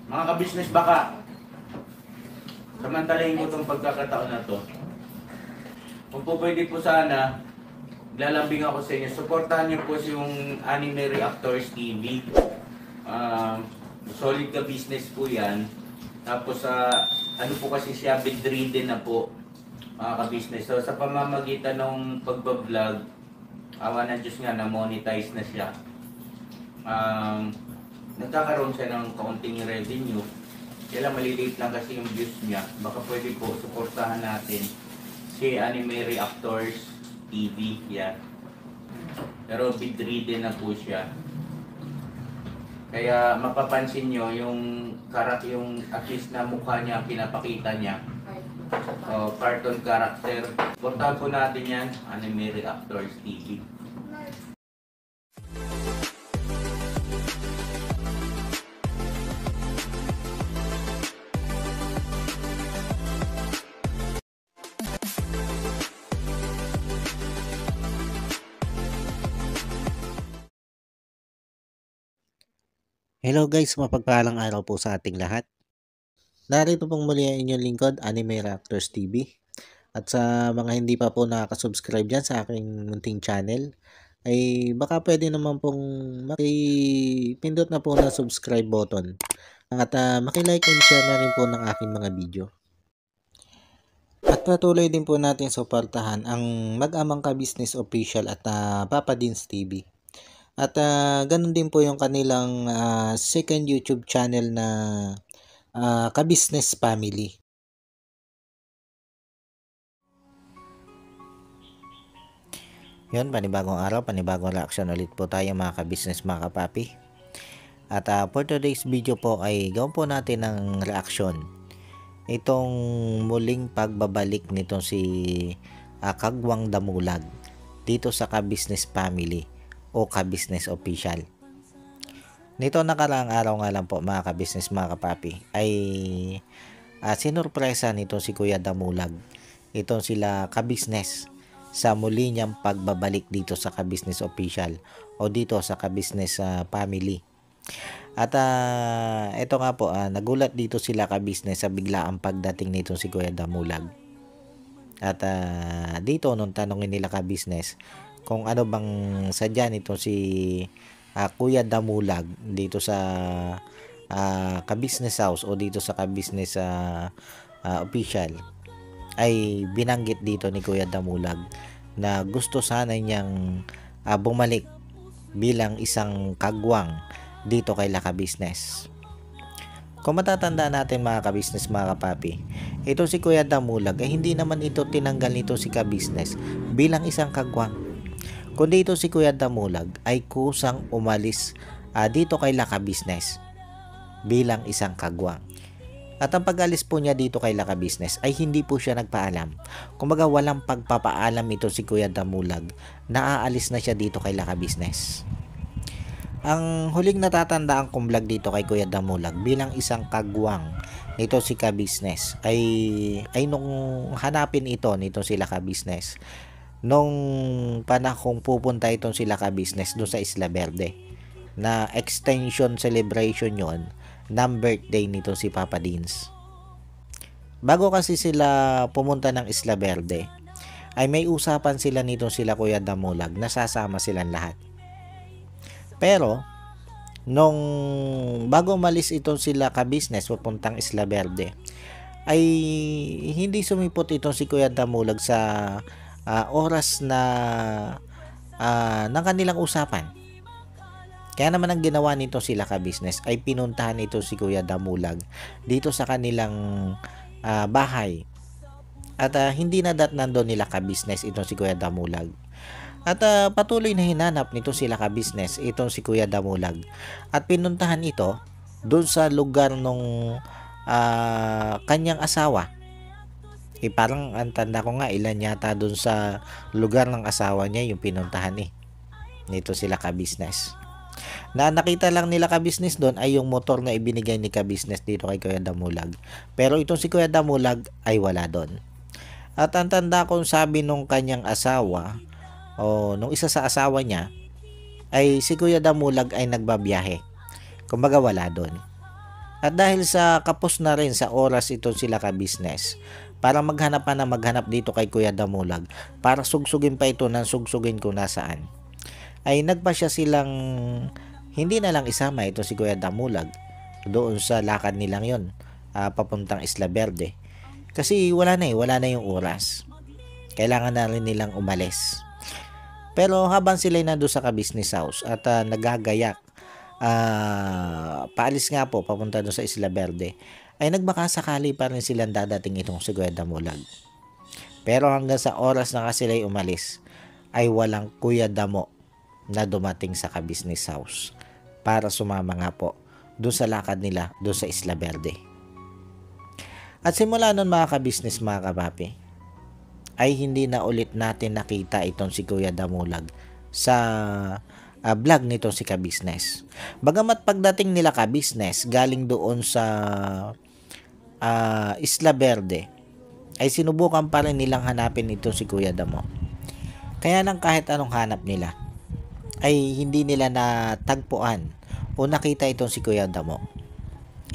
Mga ka-business, baka samantalahin ko itong pagkakataon na to. Kung po pwede po sana, lalambing ako sa inyo. Supportahan niyo po yung Anime Reactors TV. Solid ka business po yan. Tapos ano po kasi siya, bedridden na po, mga ka-business. So sa pamamagitan ng pagbablog, awa ng Diyos nga, na-monetize na siya. Nagkakaroon siya ng kaunting revenue. Kaya maliliit lang kasi yung views niya. Baka pwede po suportahan natin si Anime Reactors TV. Yan. Pero bedridden na po siya. Kaya mapapansin nyo yung at least na mukha niya, pinapakita niya. Cartoon character. Suportahan po natin yan, Anime Reactors TV. Hello guys, mapagpalang araw po sa ating lahat. Narito pong muli ang inyong lingkod, Anime Reactors TV. At sa mga hindi pa po nakaka-subscribe dyan sa aking munting channel, ay baka pwede naman pong makipindot na po na subscribe button. At makilike and share na rin po ng aking mga video. At patuloy din po natin suportahan ang Mag-amang Ka-Business Official at Papa Dins TV. At ganun din po yung kanilang second YouTube channel na Ka-Business Family. Yun, panibagong araw, panibagong reaction ulit po tayo mga ka-business, mga kapapi. At for today's video po ay gawin po natin ng reaction. Itong muling pagbabalik nitong si Kagwang Damulag dito sa Ka-Business Family o Ka-Business Official. Nito nakaraang araw nga lang po mga ka-business, mga kapapi, ay sinurpresa nito si Kuya Damulag itong sila ka-business sa muli niyang pagbabalik dito sa Ka-Business Official o dito sa Ka-Business Family. At ito nga po, nagulat dito sila ka-business sa biglaang pagdating nito si Kuya Damulag. At dito nung tanongin nila ka-business kung ano bang sadya nito si Kuya Damulag dito sa Ka-Business House o dito sa Ka-Business Official, ay binanggit dito ni Kuya Damulag na gusto sana niyang bumalik bilang isang kagwang dito kay Ka-Business. Kung matatandaan natin mga ka-business, mga kapapi, ito si Kuya Damulag ay hindi naman ito tinanggal nito si Ka-Business bilang isang kagwang, kundi ito si Kuya Damulag ay kusang umalis dito kay Ka-Business bilang isang kagwang. At ang pag-alis po niya dito kay Ka-Business ay hindi po siya nagpaalam. Kumbaga walang pagpapaalam ito si Kuya Damulag na aalis na siya dito kay Ka-Business. Ang huling natatandaan kong vlog dito kay Kuya Damulag bilang isang kagwang nito si Ka-Business ay nung hanapin ito nito sila Ka-Business nung panahong pupunta itong sila Ka-Business doon sa Isla Verde na extension celebration yon ng birthday nito si Papa Dins. Bago kasi sila pumunta ng Isla Verde ay may usapan sila nito sila Kuya Damulag na sasama silang lahat. Pero nung bago malis itong sila Ka-Business pupuntang Isla Verde ay hindi sumipot itong si Kuya Damulag sa oras na ng kanilang usapan. Kaya naman ang ginawa nito sila Ka-Business ay pinuntahan ito si Kuya Damulag dito sa kanilang bahay. At hindi na nandun nila Ka-Business itong si Kuya Damulag. At patuloy na hinanap nito sila Ka-Business itong si Kuya Damulag. At pinuntahan ito doon sa lugar nung kanyang asawa. Parang ang tanda ko nga ilan yata doon sa lugar ng asawa niya yung pinuntahan nito sila Ka-Business. Na nakita lang nila Ka-Business doon ay yung motor na ibinigay ni Ka-Business dito kay Kuya Damulag. Pero itong si Kuya Damulag ay wala doon. At ang tanda kong sabi nung kanyang asawa o nung isa sa asawa niya ay si Kuya Damulag ay nagbabiyahe. Kumbaga wala doon. At dahil sa kapos na rin sa oras ito sila ka-business, para maghanap pa na maghanap dito kay Kuya Damulag, para sugsugin pa ito ng sugsugin kung nasaan, ay nagpa siya silang hindi na lang isama ito si Kuya Damulag doon sa lakad nilang yon, papuntang Isla Verde. Kasi wala na yung oras. Kailangan na rin nilang umalis. Pero habang sila nandun sa ka-business house at nagagayak, paalis nga po papunta doon sa Isla Verde, ay nagbaka sakali pa rin silang dadating itong si Kuya Damulag. Pero hanggang sa oras na kasi sila umalis, ay walang Kuya Damo na dumating sa ka-business house para sumama nga po doon sa lakad nila doon sa Isla Verde. At simula nun mga ka-business mga kapapi, ay hindi na ulit natin nakita itong si Kuya Damulag sa vlog nitong si ka-business. Bagamat pagdating nila ka-business galing doon sa Isla Verde, ay sinubukan pa rin nilang hanapin itong si Kuya Damo. Kaya lang kahit anong hanap nila, ay hindi nila natagpuan o nakita itong si Kuya Damo.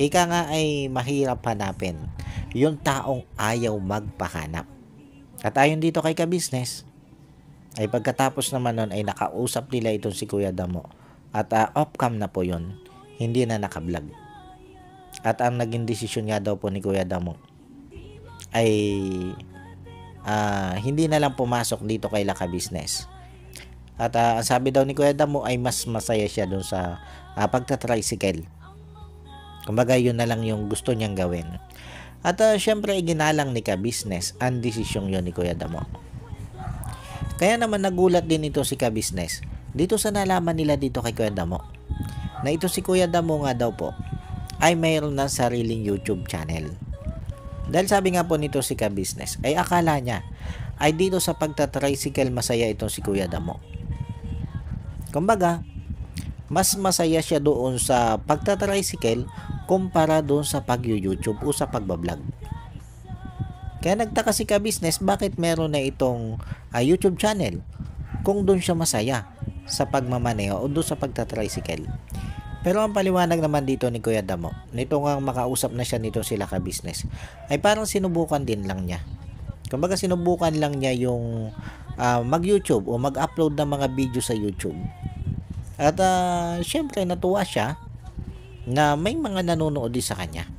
Ika nga ay mahirap hanapin yung taong ayaw magpahanap. At ayon dito kay ka-business, ay pagkatapos naman nun ay nakausap nila itong si Kuya Damo. At off-cam na po yun, hindi na nakablog. At ang naging desisyon nga daw po ni Kuya Damo ay hindi na lang pumasok dito kay ka-business. At ang sabi daw ni Kuya Damo ay mas masaya siya doon sa pagta-tricycle. Kumbaga yun na lang yung gusto niyang gawin. At syempre ginalang ni ka-business ang desisyong yun ni Kuya Damo. Kaya naman nagulat din ito si ka-business dito sa nalaman nila dito kay Kuya Damo, na ito si Kuya Damo nga daw po ay mayroon ng sariling YouTube channel. Dahil sabi nga po nito si ka-business ay akala niya ay dito sa pagta-tricycle masaya itong si Kuya Damo. Kumbaga, mas masaya siya doon sa pagta-tricycle kumpara doon sa pag-YouTube o sa pagbablog. Kaya nagtaka si ka-business bakit meron na itong YouTube channel kung doon siya masaya sa pagmamaneho o doon sa pagta-tricycle. Pero ang paliwanag naman dito ni Kuya Damo, nito nga makausap na siya nito sila ka-business, ay parang sinubukan din lang niya. Kumbaga sinubukan lang niya yung mag-YouTube o mag-upload ng mga video sa YouTube. At syempre natuwa siya na may mga nanonood din sa kanya.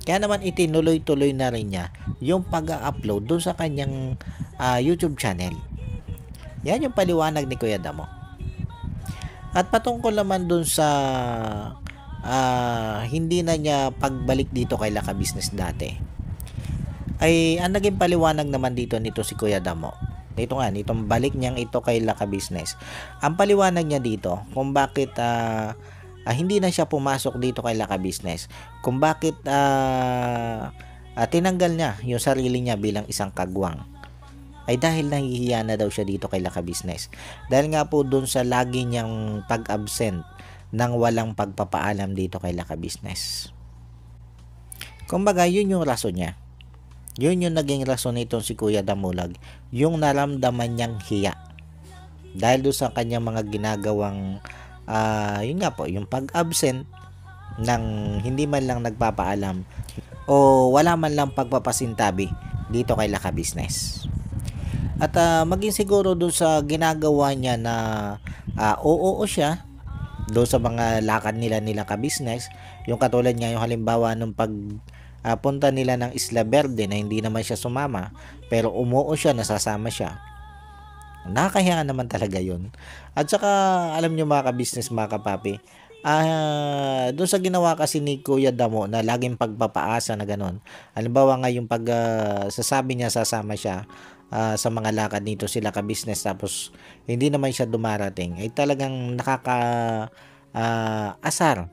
Kaya naman itinuloy-tuloy na rin niya yung pag-upload doon sa kanyang YouTube channel. Yan yung paliwanag ni Kuya Damo. At patungkol naman doon sa hindi na niya pagbalik dito kay ka-business dati, ay ang naging paliwanag naman dito nito si Kuya Damo, nitong balik niyang ito kay ka-business, ang paliwanag niya dito kung bakit hindi na siya pumasok dito kay ka-business, kung bakit tinanggal niya yung sarili niya bilang isang kagwang, ay dahil nahihiya na daw siya dito kay ka-business. Dahil nga po dun sa lagi niyang pag-absent nang walang pagpapaalam dito kay ka-business. Kumbaga, yun yung rason niya. Yun yung naging rason nito si Kuya Damulag, yung naramdaman niyang hiya. Dahil doon sa kanyang mga ginagawang, yun nga po, yung pag-absent ng hindi man lang nagpapaalam o wala man lang pagpapasintabi dito kay ka-business. At maging siguro doon sa ginagawa niya na oo siya doon sa mga lakad nila ka-business, yung katulad niya yung halimbawa nung punta nila ng Isla Verde na hindi naman siya sumama pero umuo siya, nasasama siya. Nakakahiya naman talaga yun. At saka alam nyo mga ka-business, mga kapapi, doon sa ginawa kasi ni Kuya Damo na laging pagpapaasa na ganon, halimbawa nga yung sasabi niya sasama siya sa mga lakad nito sila ka-business tapos hindi naman siya dumarating, ay talagang nakakaasar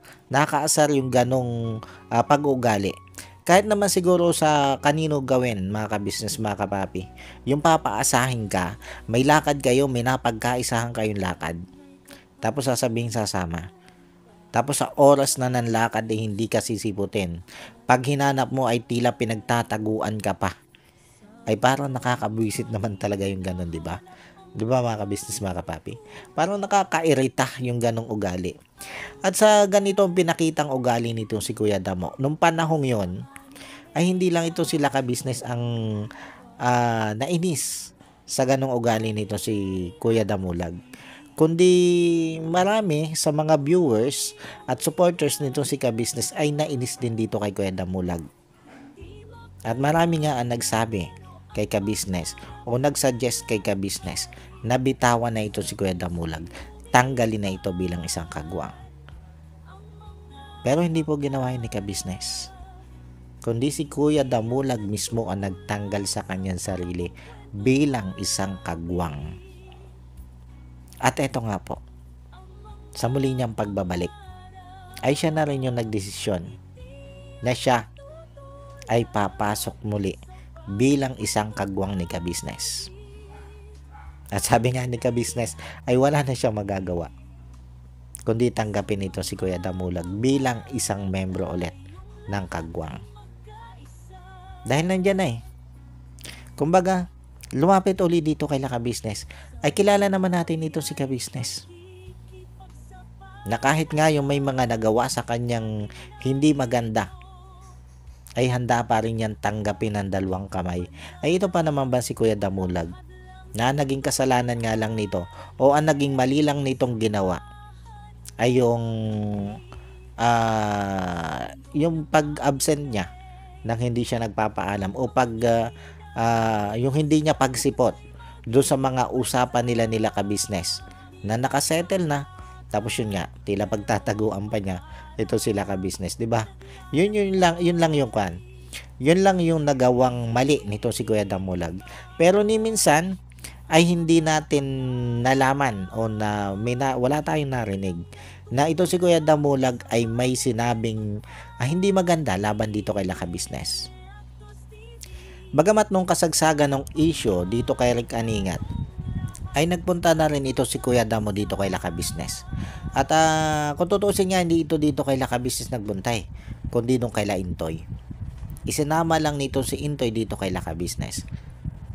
yung ganong pag-ugali. Kahit naman siguro sa kanino gawin mga ka-business, mga kapapi, yung papaasahin ka, may lakad kayo, may napagkaisahan kayong lakad, tapos sasabihin sasama, tapos sa oras na ng lakad ay hindi ka sisiputin, pag hinanap mo ay tila pinagtataguan ka pa, ay parang nakakabwisit naman talaga yung ganun, di ba? Di ba mga ka-business, mga kapapi? Parang nakakairita yung ganong ugali. At sa ganitong pinakitang ugali nitong si Kuya Damo, nung panahong yon, ay hindi lang ito sila ka-business ang nainis sa ganong ugali nito si Kuya Damulag, kundi marami sa mga viewers at supporters nito si ka-business ay nainis din dito kay Kuya Damulag. At marami nga ang nagsabi kay ka-business o nagsuggest kay ka-business na bitawan na ito si Kuya Damulag, tanggalin na ito bilang isang kagwang. Pero hindi po ginawa yun ni ka-business, kundi si Kuya Damulag mismo ang nagtanggal sa kanyang sarili bilang isang kagwang. At eto nga po, sa muli niyang pagbabalik, ay siya na rin yung nagdesisyon na siya ay papasok muli bilang isang kagwang ni ka-business. At sabi nga ni ka-business ay wala na siyang magagawa kundi tanggapin ito si Kuya Damulag bilang isang membro ulit ng kagwang. Dahil nandyan na eh. Kumbaga, lumapit ulit dito kay ka-business, ay kilala naman natin ito si ka-business. Na kahit nga yung may mga nagawa sa kanyang hindi maganda, ay handa pa rin yan tanggapin ng dalawang kamay. Ay ito pa naman ba si Kuya Damulag, na naging kasalanan nga lang nito, o ang naging mali lang nitong ginawa, ay yung pag-absent niya nang hindi siya nagpapaalam, o yung hindi niya pagsipot doon sa mga usapan nila ka-business na nakasettle na, tapos yun nga tila pagtataguan pa niya ito sila ka-business, di ba? Yun lang yung kwan. Yun lang yung nagawang mali nito si Kuya Damulag. Pero ni minsan ay hindi natin nalaman o wala tayong narinig na ito si Kuya Damulag ay may sinabing hindi maganda laban dito kay ka-business. Bagamat nung kasagsagan ng issue dito kay Rick Aningat, ay nagpunta na rin ito si Kuya Damo dito kay ka-business. At kung tutuusin nga, hindi ito dito kay ka-business nagbuntay, kundi nung kay Intoy. Isinama lang nito si Intoy dito kay ka-business.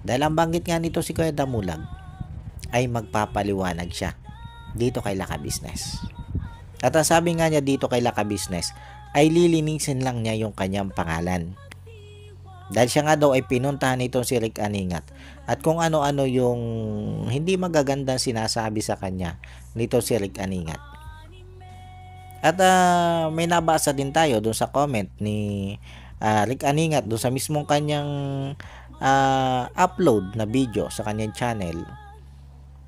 Dahil ang banggit nga nito si Kuya Damulag ay magpapaliwanag siya dito kay ka-business. At ang sabi nga niya dito kay ka-business ay lilinisin lang niya yung kanyang pangalan. Dahil siya nga daw ay pinuntahan nito si Rick Aningat at kung ano-ano yung hindi magagandang sinasabi sa kanya nito si Rick Aningat. At may nabasa din tayo dun sa comment ni Rick Aningat dun sa mismong kanyang upload na video sa kanyang channel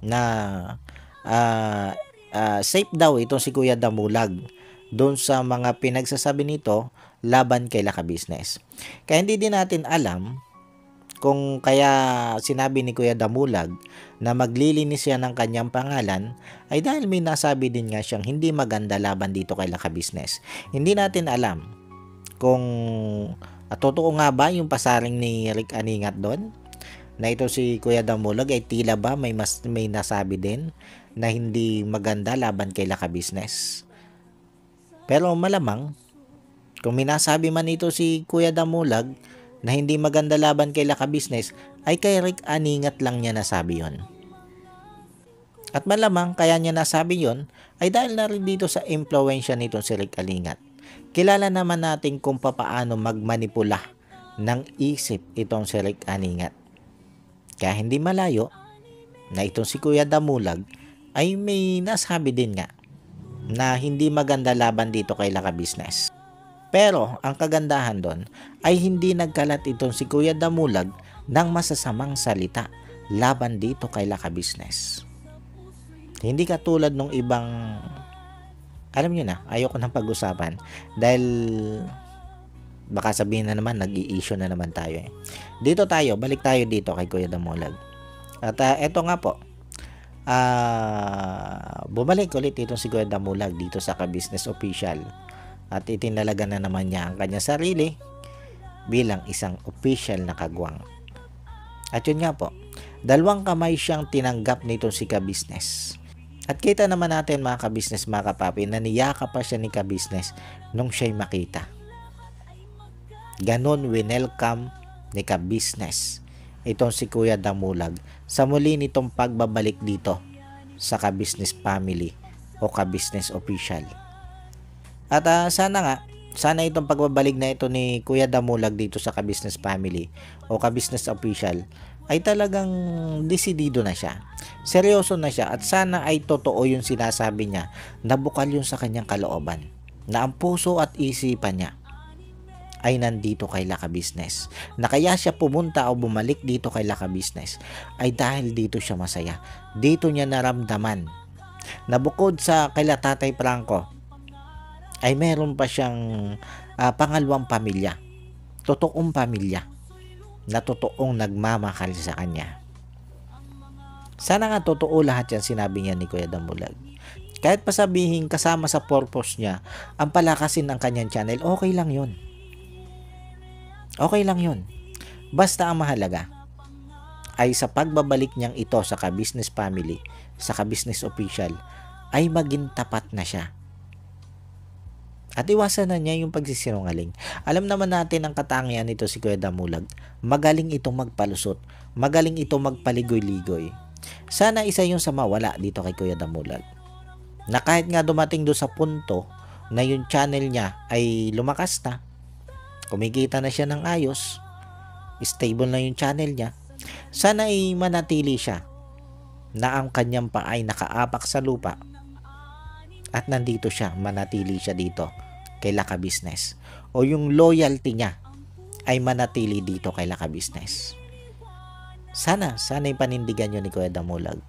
na safe daw itong si Kuya Damulag doon sa mga pinagsasabi nito laban kay ka-business. Kaya hindi din natin alam kung kaya sinabi ni Kuya Damulag na maglilinis siya ng kanyang pangalan ay dahil may nasabi din nga siyang hindi maganda laban dito kay ka-business. Hindi natin alam kung totoo nga ba yung pasaring ni Rick Aningat doon na ito si Kuya Damulag ay tila ba may nasabi din na hindi maganda laban kay ka-business. Pero malamang kung minasabi man ito si Kuya Damulag na hindi maganda laban kay ka-business ay kay Rick Aningat lang niya nasabi yon. At malamang kaya niya nasabi yon ay dahil na rin dito sa impluwensya nito si Rick Aningat. Kilala naman natin kung papaano magmanipula ng isip itong si Rick Aningat. Kaya hindi malayo na itong si Kuya Damulag ay may nasabi din nga na hindi maganda laban dito kay ka-business. Pero ang kagandahan doon ay hindi nagkalat itong si Kuya Damulag ng masasamang salita laban dito kay ka-business. Hindi katulad nung ibang, alam nyo na, ayoko nang pag-usapan dahil baka sabihin na naman nag-i-issue na naman tayo eh. Dito tayo, balik tayo dito kay Kuya Damulag. At eto nga po, bumalik ulit itong si Kuya Damulag dito sa ka-business official at itinalaga na naman niya ang kanyang sarili bilang isang official na kagwang. At yun nga po, 2 kamay siyang tinanggap nito si ka-business. At kita naman natin mga ka-business, mga kapapi, na niyaka pa siya ni ka-business nung siya'y makita. Ganon winelcome ni ka-business itong si Kuya Damulag sa muli nitong pagbabalik dito sa Ka-Business Family o Ka-Business Official. At sana itong pagbabalik na ito ni Kuya Damulag dito sa Ka-Business Family o Ka-Business Official ay talagang desidido na siya. Seryoso na siya at sana ay totoo yung sinasabi niya na bukal yun sa kanyang kalooban. Na ang puso at isipan niya ay nandito kay Laka Business. Na kaya siya pumunta o bumalik dito kay Laka Business ay dahil dito siya masaya. Dito niya naramdaman na bukod sa kay Tatay Franco ay meron pa siyang pangalawang pamilya. Totoong pamilya na totoong nagmamahal sa kanya. Sana nga totoo lahat yan sinabi niya ni Kuya Damulag. Kahit pa sabihin kasama sa purpose niya ang palakasin ng kanyang channel, okay lang yun. Okay lang yun. Basta ang mahalaga ay sa pagbabalik niyang ito sa Ka-Business Family, sa Ka-Business Official, ay maging tapat na siya. At iwasan na niya yung pagsisinungaling. Alam naman natin ang katangian nito si Kuya Damulag. Magaling itong magpalusot. Magaling itong magpaligoy-ligoy. Sana isa yung sa mawala dito kay Kuya Damulag. Na kahit nga dumating doon sa punto na yung channel niya ay lumakas na, kumikita na siya ng ayos, stable na yung channel niya, sana ay manatili siya na ang kanyang paa ay nakaapak sa lupa at nandito siya, manatili siya dito kay Laka Business o yung loyalty niya ay manatili dito kay Laka Business. Sana yung panindigan nyo ni Kuya Damulag.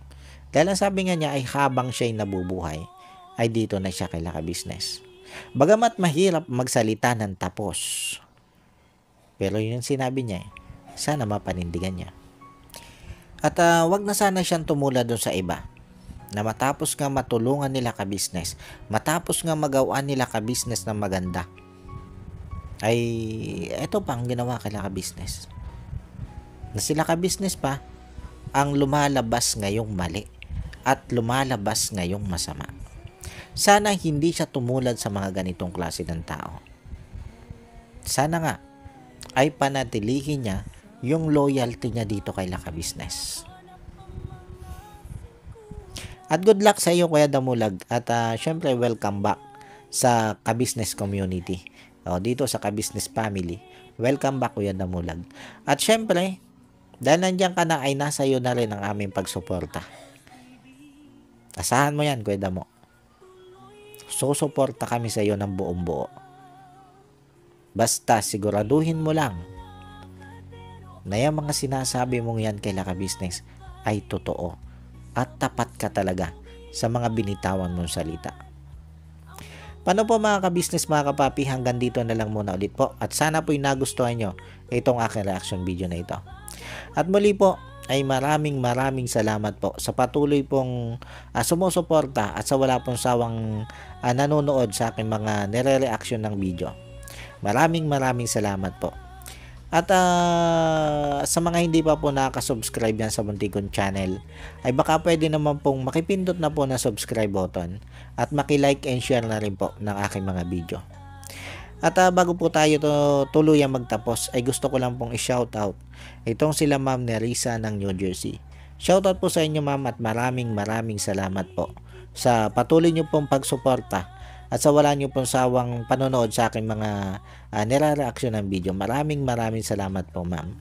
Dahil ang sabi nga niya ay habang siya'y nabubuhay ay dito na siya kay Laka Business. Bagamat mahirap magsalita ng tapos, pero yun yung sinabi niya sana mapanindigan niya. At wag na sana siyang tumula doon sa iba na matapos nga matulungan nila Ka-Business, matapos nga magawa nila Ka-Business na maganda, ay eto pa ang ginawa kay Ka-Business. Na sila Ka-Business pa ang lumalabas ngayong mali at lumalabas ngayong masama. Sana hindi siya tumulad sa mga ganitong klase ng tao. Sana nga ay panatilihin niya yung loyalty niya dito kay Ka-Business. At good luck sa iyo Kuya Damulag at syempre welcome back sa Ka-Business community. Dito sa Ka-Business Family. Welcome back Kuya Damulag. At syempre, dahil nandiyan ka na ay nasa iyo na rin ang aming pagsuporta. Asahan mo yan Kuya Damo. Susuporta kami sa iyo ng buong buo. Basta siguraduhin mo lang na yung mga sinasabi mong yan kay Ka-Business ay totoo at tapat ka talaga sa mga binitawan mong salita. Paano po mga Ka-Business, mga kapapi, hanggang dito na lang muna ulit po at sana po'y nagustuhan nyo itong aking reaction video na ito. At muli po ay maraming salamat po sa patuloy pong sumusuporta at sa wala pong sawang nanonood sa aking mga nire-reaction ng video. Maraming salamat po. At sa mga hindi pa po nakaka-subscribe yan sa muntik kong channel, ay baka pwede naman pong makipindot na po na subscribe button at maki-like and share na rin po ng aking mga video. At bago po tayo tuluyang magtapos, ay gusto ko lang pong i-shoutout itong sila Ma'am Nerissa ng New Jersey. Shoutout po sa inyo Ma'am at maraming salamat po sa patuloy nyo pong pagsuporta at sa wala nyo pong sawang panonood sa aking mga nire-reaction ng video. Maraming salamat po Ma'am.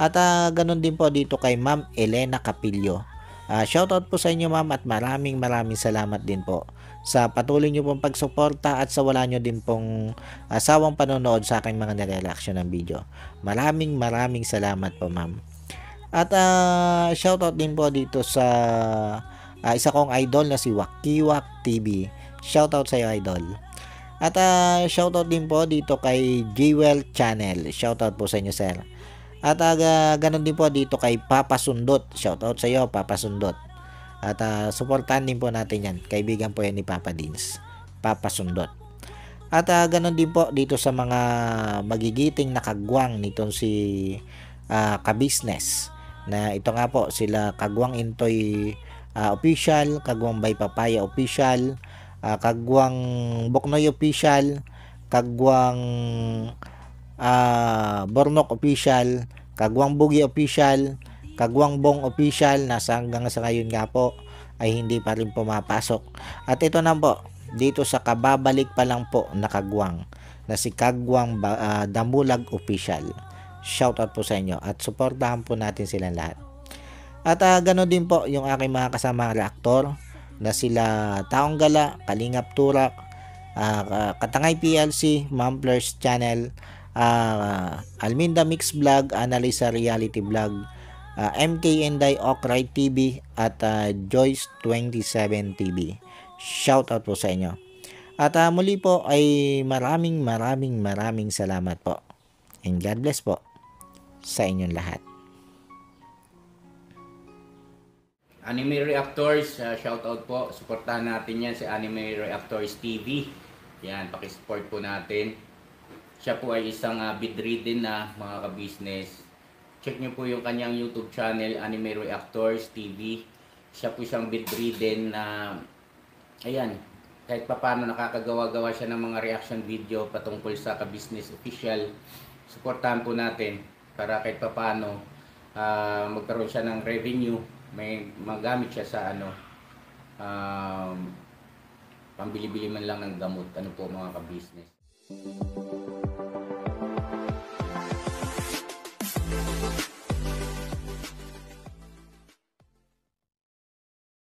At ganun din po dito kay Ma'am Elena Capillo. Shoutout po sa inyo Ma'am at maraming salamat din po sa patuloy nyo pong pagsuporta at sa wala nyo din pong sawang panonood sa aking mga nire-reaction ng video. Maraming salamat po Ma'am. At shoutout din po dito sa isa kong idol na si Wakiwak TV. Shoutout sa iyo idol. At shoutout din po dito kay Jewel Channel. Shoutout po sa inyo sir. At ganun din po dito kay Papa Sundot. Shoutout sa iyo Papa Sundot. At suportahan din po natin yan. Kaibigan po yan ni Papa Dins, Papa Sundot. At ganun din po dito sa mga magigiting nakagwang nitong si Ka-Business. Na ito nga po sila Kagwang Intoy Official, Kagwang Bay Papaya Official, Kagwang Boknoy Official, Kagwang Bornok Official, Kagwang Bugi Official, Kagwang Bong Official, nasa hanggang sa ngayon nga po ay hindi pa rin pumapasok. At ito na po, dito sa kababalik pa lang po na Kagwang, na si Kagwang Damulag Official. Shoutout po sa inyo at suportahan po natin silang lahat. At ganoon din po yung aking mga kasama reaktor na sila Taong Gala, Kalingap Turak, Katangay PLC, Mamplers Channel, Alminda Mix Vlog, Analisa Reality Vlog, MK Enday Okrite TV at Joyce 27 TV. Shoutout po sa inyo. At muli po ay maraming salamat po. And God bless po sa inyong lahat. Anime Reactors, shoutout po. Suportahan natin yan si Anime Reactors TV. Yan, pakisupport po natin. Siya po ay isang bedridden na mga ka-business. Check nyo po yung kanyang YouTube channel, Anime Reactors TV. Siya po isang bedridden na, ayan, kahit papano nakakagawa-gawa siya ng mga reaction video patungkol sa ka-business official. Suportahan po natin para kahit papano magkaroon siya ng revenue. May magamit siya sa pambili-bili man lang ng gamot, ano po mga ka-business.